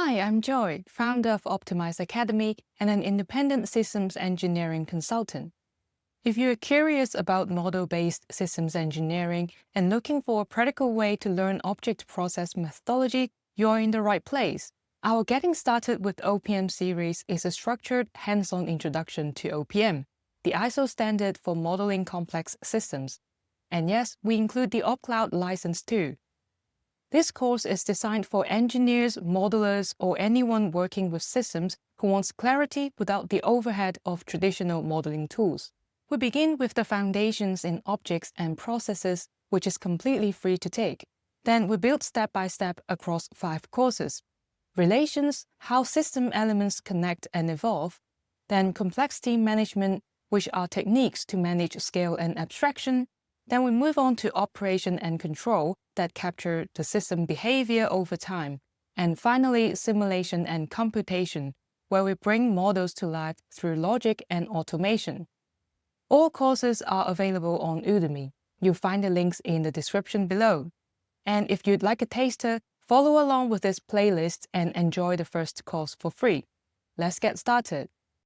Hi, I'm Joy, founder of Optimize Academy and an independent systems engineering consultant. If you're curious about model-based systems engineering and looking for a practical way to learn object process methodology, you're in the right place. Our Getting Started with OPM series is a structured, hands-on introduction to OPM, the ISO standard for modeling complex systems. And yes, we include the OpCloud license too. This course is designed for engineers, modelers, or anyone working with systems who wants clarity without the overhead of traditional modeling tools. We begin with the foundations in objects and processes, which is completely free to take. Then we build step by step across 5 courses. Relations, how system elements connect and evolve. Then complexity management, which are techniques to manage scale and abstraction. Then we move on to operation and control that capture the system behavior over time. And finally, simulation and computation, where we bring models to life through logic and automation. All courses are available on Udemy. You'll find the links in the description below. And if you'd like a taster, follow along with this playlist and enjoy the first course for free. Let's get started.